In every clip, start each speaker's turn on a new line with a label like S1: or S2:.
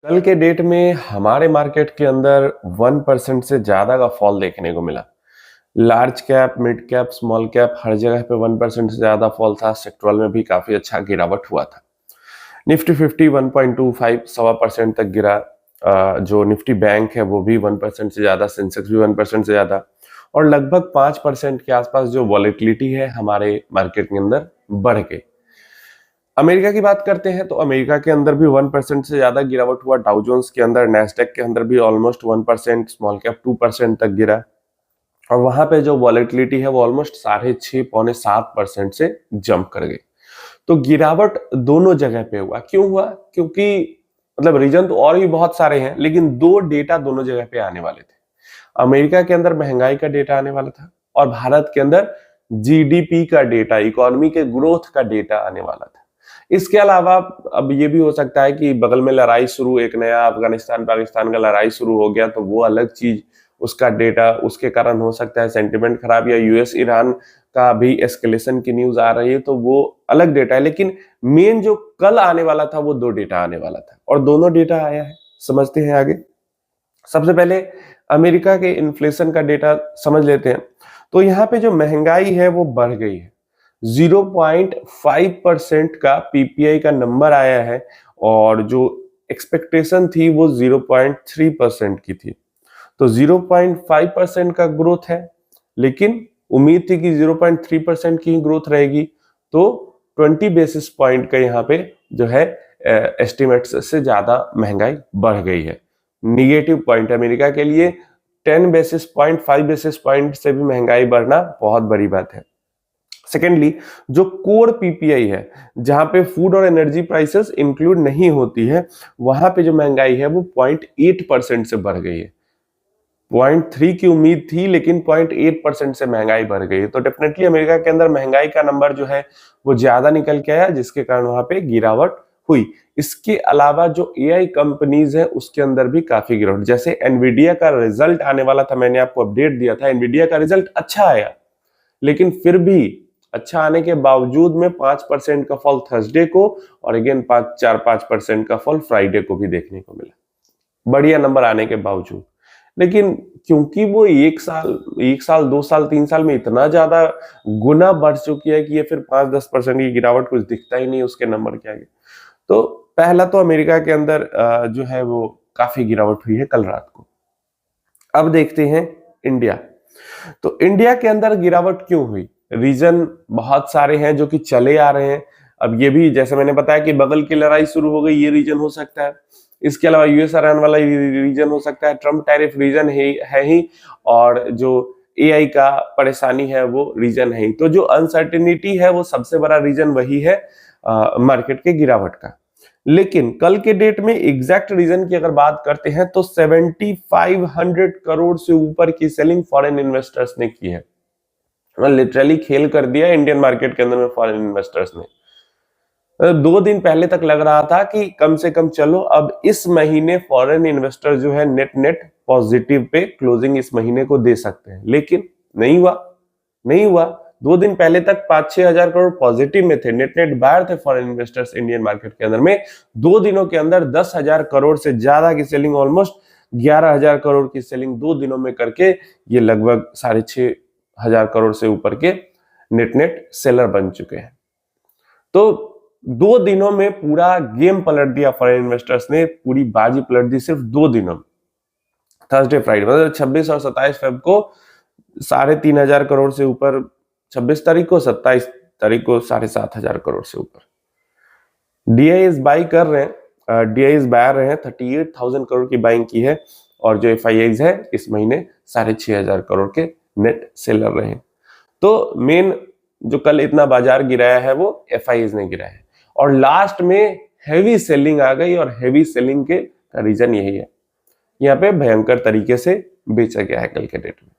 S1: कल के डेट में हमारे मार्केट के अंदर 1% से ज्यादा का फॉल देखने को मिला। Large cap, mid cap, small cap हर जगह पे 1% से ज्यादा फॉल था। सेक्टरल में भी काफी अच्छा गिरावट हुआ था। निफ्टी 50 1.25 1.25% तक गिरा। जो निफ्टी बैंक है वो भी 1% से ज्यादा, सेंसेक्स भी 1% से ज्यादा, और लगभग 5% के आसपास जो वॉलेटिलिटी है हमारे मार्केट के अंदर बढ़ गई। अमेरिका की बात करते हैं तो अमेरिका के अंदर भी 1% से ज्यादा गिरावट हुआ। डाउ जोन्स के अंदर, नैस्डैक के अंदर भी ऑलमोस्ट 1%, स्मॉल कैप 2% तक गिरा। और वहां पे जो वॉलेटिलिटी है वो ऑलमोस्ट 6.5 7% से जंप कर गई। तो गिरावट दोनों जगह पे हुआ। क्यों हुआ? क्योंकि मतलब रीजन तो और भी बहुत सारे हैं, लेकिन दो डेटा दोनों जगह पे आने वाले थे। अमेरिका के अंदर महंगाई का डेटा आने वाला था और भारत के अंदर जीडीपी का डेटा, इकोनॉमी के ग्रोथ का डेटा आने वाला था। इसके अलावा अब ये भी हो सकता है कि बगल में लड़ाई शुरू, एक नया अफगानिस्तान पाकिस्तान का लड़ाई शुरू हो गया तो वो अलग चीज, उसका डेटा उसके कारण हो सकता है सेंटिमेंट खराब, या यूएस ईरान का भी एस्केलेशन की न्यूज आ रही है तो वो अलग डेटा है। लेकिन मेन जो कल आने वाला था वो दो डेटा आने वाला था और दोनों डेटा आया है। समझते हैं आगे। सबसे पहले अमेरिका के इन्फ्लेशन का डेटा समझ लेते हैं। तो यहाँ पे जो महंगाई है वो बढ़ गई है। 0.5% का पीपीआई का नंबर आया है और जो एक्सपेक्टेशन थी वो 0.3% की थी। तो 0.5% का ग्रोथ है, लेकिन उम्मीद थी कि 0.3% की ही ग्रोथ रहेगी। तो 20 बेसिस पॉइंट का यहाँ पे जो है एस्टिमेट से ज्यादा महंगाई बढ़ गई है। निगेटिव पॉइंट अमेरिका के लिए 10 बेसिस पॉइंट, 5 बेसिस पॉइंट से भी महंगाई बढ़ना बहुत बड़ी बात है। सेकेंडली, जो कोर पीपीआई है, जहां पे फूड और एनर्जी प्राइसेस इंक्लूड नहीं होती है, वहां पे जो महंगाई है वो 0.8% से बढ़ गई है। 0.3 की उम्मीद थी, लेकिन 0.8% से महंगाई बढ़ गई है। तो डेफिनेटली अमेरिका के अंदर महंगाई का नंबर जो है वो ज्यादा निकल के आया, जिसके कारण वहां पे गिरावट हुई। इसके अलावा जो एआई कंपनीज है उसके अंदर भी काफी गिरावट, जैसे एनवीडिया का रिजल्ट आने वाला था, मैंने आपको अपडेट दिया था। एनवीडिया का रिजल्ट अच्छा आया, लेकिन फिर भी अच्छा आने के बावजूद में 5% का फॉल थर्सडे को और अगेन 5% का फॉल फ्राइडे को भी देखने को मिला, बढ़िया नंबर आने के बावजूद। लेकिन क्योंकि वो एक साल 2 साल 3 साल में इतना ज्यादा गुना बढ़ चुकी है कि ये फिर 5-10% की गिरावट कुछ दिखता ही नहीं उसके नंबर के आगे। तो पहला तो अमेरिका के अंदर जो है वो काफी गिरावट हुई है कल रात को। अब देखते हैं इंडिया। तो इंडिया के अंदर गिरावट क्यों हुई? रीजन बहुत सारे हैं जो कि चले आ रहे हैं। अब ये भी जैसे मैंने बताया कि बगल की लड़ाई शुरू हो गई, ये रीजन हो सकता है। इसके अलावा यूएस ईरान वाला रीजन हो सकता है। ट्रम्प टैरिफ रीजन है ही, और जो एआई का परेशानी है वो रीजन है ही। तो जो अनसर्टेनिटी है वो सबसे बड़ा रीजन वही है मार्केट के गिरावट का। लेकिन कल के डेट में एग्जैक्ट रीजन की अगर बात करते हैं तो 7500 करोड़ से ऊपर की सेलिंग फॉरेन इन्वेस्टर्स ने की है। लिटरली खेल कर दिया इंडियन मार्केट के अंदर में फॉरेन इन्वेस्टर्स ने। 2 दिन पहले तक लग रहा था कि कम से कम चलो अब इस महीने फॉरेन इन्वेस्टर जो है net net positive pay closing इस महीने को दे सकते हैं, लेकिन नहीं हुआ। 2 दिन पहले तक 5-6 हजार करोड़ पॉजिटिव में थे, नेट नेट बायर थे फॉरेन इन्वेस्टर्स इंडियन मार्केट के अंदर में। 2 दिनों के अंदर 10,000 करोड़ से ज्यादा की सेलिंग, ऑलमोस्ट 11,000 करोड़ की सेलिंग 2 दिनों में करके ये लगभग 6,500 करोड़ से ऊपर के नेट नेट सेलर बन चुके हैं। तो 2 दिनों में पूरा गेम पलट दिया फॉरेन इन्वेस्टर्स ने, पूरी बाजी पलट दी सिर्फ 2 दिनों में। थर्सडे फ्राइडे मतलब 26 और 27 फेब को 3,500 करोड़ से ऊपर, 26 तारीख को, 27 तारीख को 7,500 करोड़ से ऊपर डीआईएस बाई कर रहे हैं। डीआईएस बायर रहे हैं, 38,000 करोड़ की बाइंग की है। और जो एफआईआईज है इस महीने 6,500 करोड़ के नेट सेलर रहे हैं। तो मेन जो कल इतना बाजार गिराया है वो एफआईआईज ने गिराया है, और लास्ट में हैवी सेलिंग आ गई, और हैवी सेलिंग के रीजन यही है, यहाँ पे भयंकर तरीके से बेचा गया है कल के डेट में।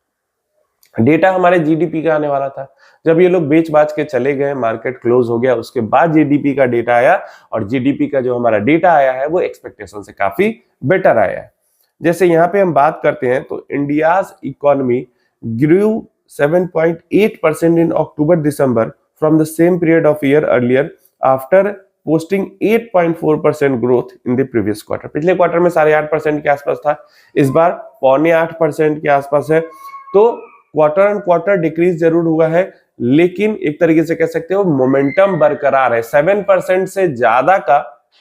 S1: डेटा हमारे जीडीपी का आने वाला था, जब ये लोग बेच बाच के चले गए, मार्केट क्लोज हो गया, उसके बाद जीडीपी का डेटा आया, और जीडीपी का जो हमारा डेटा आया है वो एक्सपेक्टेशन से काफी बेटर आया है। जैसे यहाँ पे हम बात करते हैं तो India's economy grew 7.8% in October-December from the same period of year earlier, after posting 8.4% growth in the previous quarter. पिछले क्वार्टर में 8.5% के आसपास था, इस बार 7.25% के आसपास है। तो क्वार्टर ऑन क्वार्टर डिक्रीज जरूर हुआ है, लेकिन एक तरीके से कह सकते हो मोमेंटम बरकरार है। 7% से ज्यादा का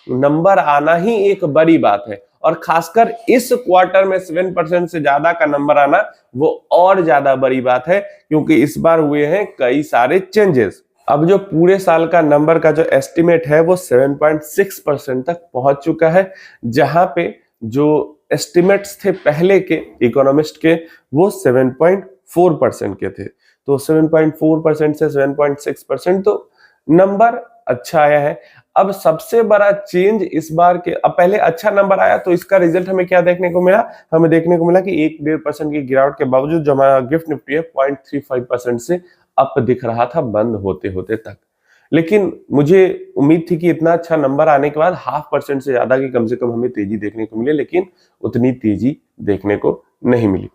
S1: नंबर आना ही एक बड़ी बात है, और खासकर इस क्वार्टर में 7% से ज्यादा का नंबर आना वो और ज्यादा बड़ी बात है, क्योंकि इस बार हुए हैं कई सारे चेंजेस। अब जो पूरे साल का नंबर का जो एस्टिमेट है वो 7.6% तक पहुंच चुका है, जहां पे जो एस्टिमेट्स थे पहले के इकोनॉमिस्ट के वो 7.4% के थे। तो 7.4% से 7.6% तो नंबर अच्छा आया है। अब सबसे बड़ा चेंज इस बार के, अब पहले अच्छा नंबर आया तो इसका रिजल्ट हमें क्या देखने को मिला? हमें देखने को मिला कि 1-1.5% की गिरावट के बावजूद जो हमारा गिफ्ट निफ्टी है 0.35% से अप दिख रहा था बंद होते होते तक। लेकिन मुझे उम्मीद थी कि इतना अच्छा नंबर आने के बाद 0.5% से ज्यादा की कम से कम हमें तेजी देखने को मिले, लेकिन उतनी तेजी देखने को नहीं मिली।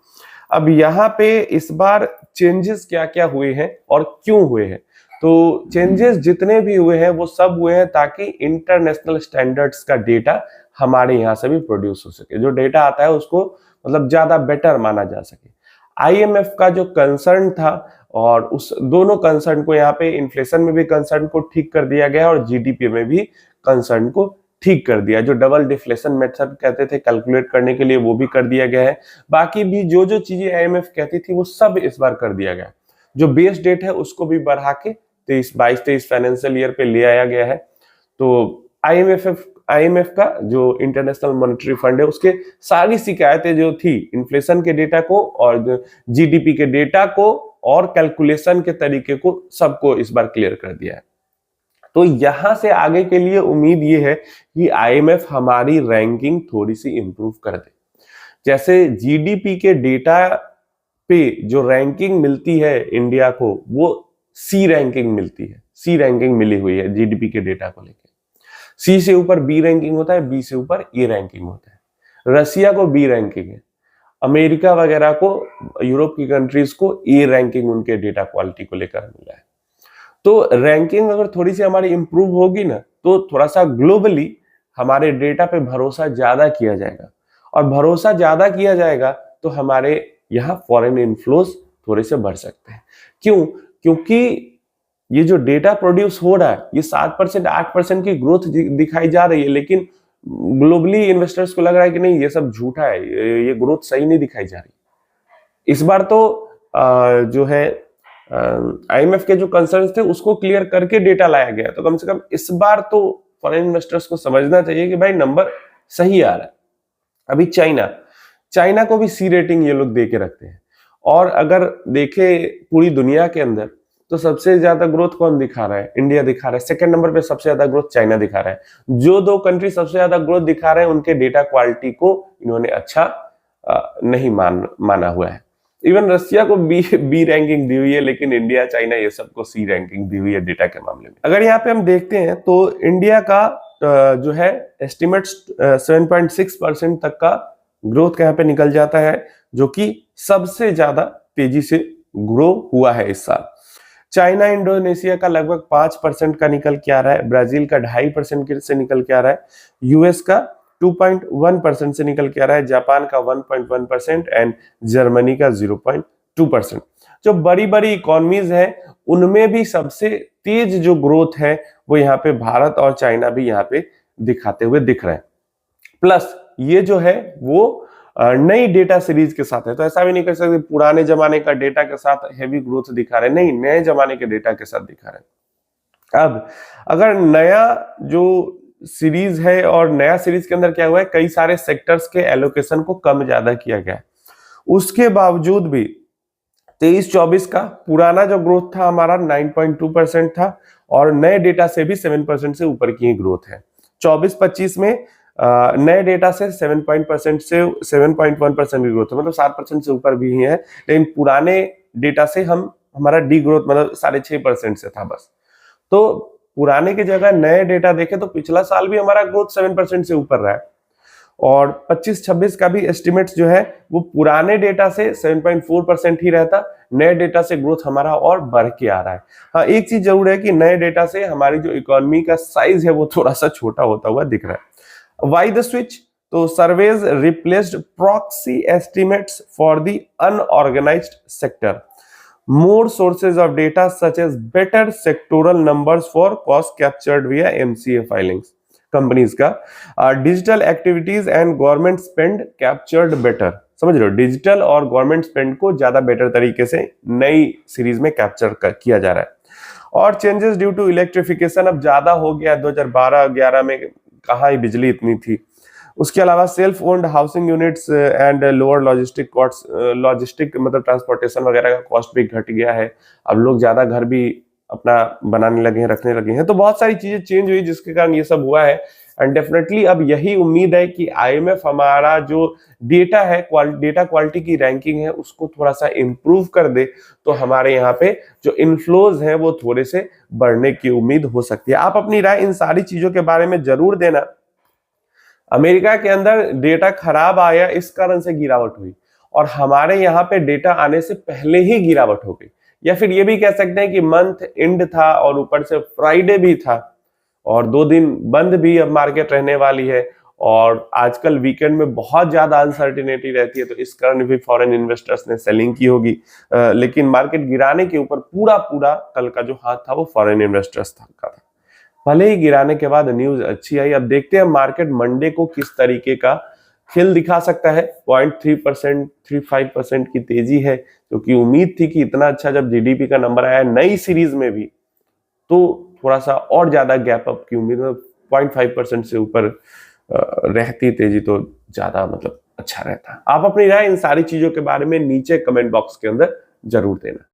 S1: अब यहाँ पे इस बार चेंजेस क्या क्या हुए हैं और क्यों हुए हैं? तो चेंजेस जितने भी हुए हैं वो सब हुए हैं ताकि इंटरनेशनल स्टैंडर्ड्स का डेटा हमारे यहाँ से भी प्रोड्यूस हो सके, जो डेटा आता है उसको मतलब ज्यादा बेटर माना जा सके। आईएमएफ का जो कंसर्न था, और उस दोनों कंसर्न को यहाँ पे इन्फ्लेशन में भी कंसर्न को ठीक कर दिया गया और जीडीपी में भी कंसर्न को ठीक कर दिया। जो डबल डिफ्लेशन मेथड कहते थे कैलकुलेट करने के लिए, वो भी कर दिया गया है। बाकी भी जो जो चीजें आईएमएफ कहती थी वो सब इस बार कर दिया गया। जो बेस डेट है उसको भी बढ़ा के 22-23 फाइनेंशियल ईयर पे ले आया गया है। तो आईएमएफ का जो इंटरनेशनल मॉनेटरी फंड है उसके सारी शिकायतें जो थी इन्फ्लेशन के डेटा को और जीडीपी के डेटा को और कैलकुलेशन के तरीके को सबको इस बार क्लियर कर दिया है। तो यहां से आगे के लिए उम्मीद ये है कि आईएमएफ हमारी रैंकिंग थोड़ी सी इंप्रूव कर दे। जैसे जीडीपी के डेटा पे जो रैंकिंग मिलती है इंडिया को वो सी रैंकिंग मिलती है, सी रैंकिंग मिली हुई है जीडीपी के डेटा को लेकर। सी से ऊपर बी रैंकिंग होता है, बी से ऊपर ए रैंकिंग होता है। रसिया को बी रैंकिंग है, अमेरिका वगैरह को, यूरोप की कंट्रीज को ए रैंकिंग उनके डेटा क्वालिटी को लेकर मिला है। तो रैंकिंग अगर थोड़ी सी हमारी इंप्रूव होगी ना, तो थोड़ा सा ग्लोबली हमारे डेटा पे भरोसा ज्यादा किया जाएगा, और भरोसा ज्यादा किया जाएगा तो हमारे यहाँ फॉरेन इनफ्लोज थोड़े से बढ़ सकते हैं। क्यों? क्योंकि ये जो डेटा प्रोड्यूस हो रहा है ये 7% 8% की ग्रोथ दिखाई जा रही है, लेकिन ग्लोबली इन्वेस्टर्स को लग रहा है कि नहीं ये सब झूठा है, ये ग्रोथ सही नहीं दिखाई जा रही। इस बार तो जो है आईएमएफ के जो कंसर्न्स थे उसको क्लियर करके डेटा लाया गया, तो कम से कम इस बार तो फॉरेन इन्वेस्टर्स को समझना चाहिए कि भाई नंबर सही आ रहा है। अभी चाइना को भी सी रेटिंग ये लोग दे के रखते हैं, और अगर देखे पूरी दुनिया के अंदर तो सबसे ज्यादा ग्रोथ कौन दिखा रहा है? इंडिया दिखा रहा है। सेकंड नंबर पे सबसे ज्यादा ग्रोथ चाइना दिखा रहा है। जो दो कंट्री सबसे ज्यादा ग्रोथ दिखा रहे हैं उनके डेटा क्वालिटी को इन्होंने अच्छा नहीं माना हुआ है। इवन रसिया को बी रैंकिंग दी हुई है, लेकिन इंडिया चाइना ये सबको सी रैंकिंग दी हुई है डेटा के मामले में। अगर यहाँ पे हम देखते हैं तो इंडिया का जो है एस्टिमेट 7.6% तक का ग्रोथ यहाँ पे निकल जाता है, जो कि सबसे ज्यादा तेजी से ग्रो हुआ है इस साल। चाइना इंडोनेशिया का लगभग 5% का निकल के आ रहा है, ब्राजील का 2.5% से निकल के आ रहा है, यूएस का 2.1% से निकल के आ रहा है, जापान का 1.1% एंड जर्मनी का 0.2%। जो बड़ी बड़ी इकोनॉमीज है उनमें भी सबसे तेज जो ग्रोथ है वो यहाँ पे भारत और चाइना भी यहाँ पे दिखाते हुए दिख रहे हैं। प्लस ये जो है वो नई डेटा सीरीज के साथ है, तो ऐसा भी नहीं कर सकते पुराने जमाने का डेटा के साथ हेवी ग्रोथ दिखा रहे हैं, नहीं, नए जमाने के डेटा के साथ दिखा रहे हैं। अब अगर नया जो सीरीज है, और नया सीरीज के अंदर क्या हुआ है, कई सारे सेक्टर्स के एलोकेशन को कम ज्यादा किया गया, उसके बावजूद भी 23-24 का पुराना जो ग्रोथ था हमारा 9.2% था, और नए डेटा से भी 7% से ऊपर की ग्रोथ है। 24-25 में नए डेटा से 7% से 7.1% की ग्रोथ है, मतलब 7% से ऊपर भी है, लेकिन पुराने डेटा से हमारा डी ग्रोथ मतलब 6.5% से था बस। तो पुराने की जगह नए डेटा देखें तो पिछला साल भी हमारा ग्रोथ 7% से ऊपर रहा है, और 25-26 का भी एस्टिमेट्स जो है वो पुराने डेटा से 7.4% ही रहता, नए डेटा से ग्रोथ हमारा और बढ़ के आ रहा है। हाँ, एक चीज जरूर है कि नए डेटा से हमारी जो इकोनॉमी का साइज है वो थोड़ा सा छोटा होता हुआ दिख रहा है। Why the switch? तो surveys replaced proxy estimates for the unorganised sector, more sources of data such as better sectoral numbers for cost captured via MCA filings companies का, digital activities and government spend captured better. समझ रहे हो, digital और government spend को ज्यादा better तरीके से नई सीरीज में कैप्चर किया जा रहा है। और चेंजेस ड्यू टू इलेक्ट्रिफिकेशन अब ज्यादा हो गया, 2012-11 में कहाँ ही बिजली इतनी थी। उसके अलावा self owned housing units and lower logistic cost, logistic मतलब ट्रांसपोर्टेशन वगैरह का कॉस्ट भी घट गया है। अब लोग ज्यादा घर भी अपना बनाने लगे हैं, रखने लगे हैं, तो बहुत सारी चीजें चेंज हुई जिसके कारण ये सब हुआ है। एंड डेफिनेटली अब यही उम्मीद है कि आईएमएफ हमारा जो डेटा है, डेटा क्वालिटी की रैंकिंग है उसको थोड़ा सा इंप्रूव कर दे, तो हमारे यहाँ पे जो इनफ्लोज हैं वो थोड़े से बढ़ने की उम्मीद हो सकती है। आप अपनी राय इन सारी चीजों के बारे में जरूर देना। अमेरिका के अंदर डेटा खराब आया, इस कारण से गिरावट हुई, और हमारे यहाँ पे डेटा आने से पहले ही गिरावट हो गई। या फिर ये भी कह सकते हैं कि मंथ एंड था और ऊपर से फ्राइडे भी था और 2 दिन बंद भी अब मार्केट रहने वाली है, और आजकल वीकेंड में बहुत ज्यादा अनसर्टिनिटी रहती है, तो इस कारण भी फॉरेन इन्वेस्टर्स ने सेलिंग की होगी। लेकिन मार्केट गिराने के ऊपर पूरा पूरा कल का जो हाथ था वो फॉरेन इन्वेस्टर्स का था। भले ही गिराने के बाद न्यूज अच्छी आई। अब देखते हैं मार्केट मंडे को किस तरीके का खेल दिखा सकता है। 0.3% 35% की तेजी है, क्योंकि उम्मीद थी कि इतना अच्छा जब जीडीपी का नंबर आया नई सीरीज में भी, तो थोड़ा सा और ज्यादा गैप अप की उम्मीद, 0.5% से ऊपर रहती तेजी तो ज्यादा मतलब अच्छा रहता। आप अपनी राय इन सारी चीजों के बारे में नीचे कमेंट बॉक्स के अंदर जरूर देना।